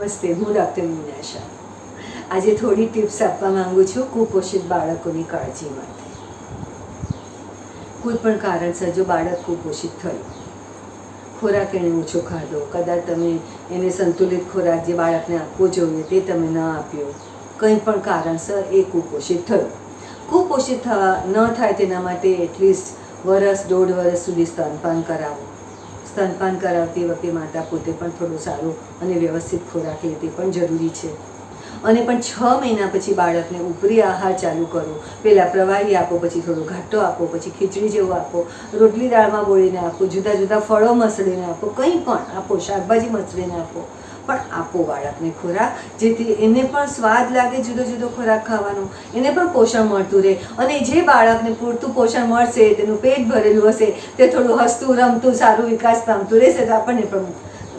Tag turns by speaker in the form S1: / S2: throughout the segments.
S1: નમસ્તે, હું ડૉક્ટર મીનાશા. આજે થોડી ટિપ્સ આપવા માંગુ છું કુપોષિત બાળકોની કાળજી માટે. કોઈ પણ કારણસર જો બાળક કુપોષિત થયું, ખોરાક એણે ઓછો ખાધો, કદાચ તમે એને સંતુલિત ખોરાક જે બાળકને આપવો જોઈએ તે તમે ન આપ્યો, કંઈ પણ કારણસર એ કુપોષિત થયું. કુપોષિત ન થાય તેના માટે એટલીસ્ટ વર્ષ 1.5 વર્ષ સુધી સ્તનપાન કરાવો. સ્તનપાન કરાવતી વખતે માતા પોતે પણ થોડો સારો અને વ્યવસ્થિત ખોરાક લે તે પણ જરૂરી છે. અને પણ 6 મહિના પછી બાળકને ઉપરી આહાર ચાલુ કરો. પહેલાં પ્રવાહી આપો, પછી થોડો ઘાટો આપો, પછી ખીચડી જેવું આપો, રોટલી દાળમાં બોળીને આપો, જુદા જુદા ફળો મસળીને આપો, કંઈ પણ આપો, શાકભાજી મસળીને આપો, પણ આપો બાળકને ખોરાક, જેથી એને પણ સ્વાદ લાગે જુદો જુદો ખોરાક ખાવાનો, એને પણ પોષણ મળતું રહે. અને જે બાળકને પૂરતું પોષણ મળશે, તેનું પેટ ભરેલું હશે, તે થોડું હસતું રમતું સારું વિકાસ પામતું રહેશે, તો આપણને પણ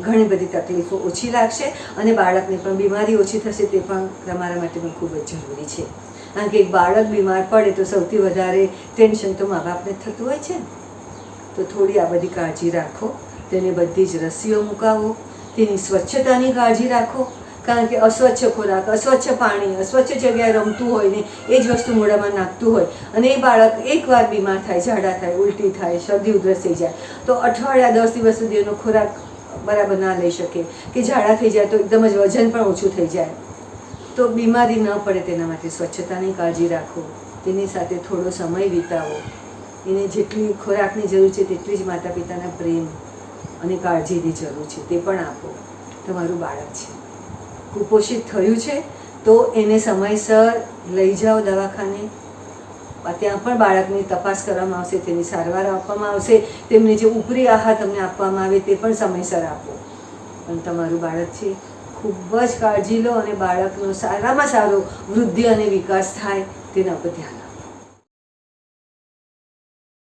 S1: ઘણી બધી તકલીફો ઓછી લાગશે અને બાળકને પણ બીમારી ઓછી થશે. તે પણ તમારા માટે પણ ખૂબ જ જરૂરી છે. કારણ કે એક બાળક બીમાર પડે તો સૌથી વધારે ટેન્શન તો મા બાપને થતું હોય છે. તો થોડી આ બધી કાળજી રાખો. તેને બધી જ રસીઓ મુકાવો, તેની સ્વચ્છતાની કાળજી રાખો. કારણ કે અસ્વચ્છ ખોરાક, અસ્વચ્છ પાણી, અસ્વચ્છ જગ્યાએ રમતું હોય ને એ જ વસ્તુ મોઢામાં નાખતું હોય અને એ બાળક એકવાર બીમાર થાય, ઝાડા થાય, ઉલટી થાય, શરદી ઉધરસ થઈ જાય, તો અઠવાડિયા 10 દિવસ સુધી એનો ખોરાક બરાબર ના લઈ શકે, કે ઝાડા થઈ જાય તો એકદમ જ વજન પણ ઓછું થઈ જાય. તો બીમારી ન પડે તેના માટે સ્વચ્છતાની કાળજી રાખો. તેની સાથે થોડો સમય વિતાવો. એને જેટલી ખોરાકની જરૂર છે તેટલી જ માતા પિતાના પ્રેમ અને કાળજીની જરૂર છે, તે પણ આપો. તમારું બાળક છે, કુપોષિત થયું છે, તો એને સમયસર લઈ જાઓ દવાખાને. ત્યાં પણ બાળકની તપાસ કરવામાં આવશે, તેની સારવાર આપવામાં આવશે. તેમને જે ઉપરી આહાર તમને આપવામાં આવે તે પણ સમયસર આપો. પણ તમારું બાળક છે, ખૂબ જ કાળજી લો અને બાળકનો સારામાં સારો વૃદ્ધિ અને વિકાસ થાય તેના પર ધ્યાન આપો.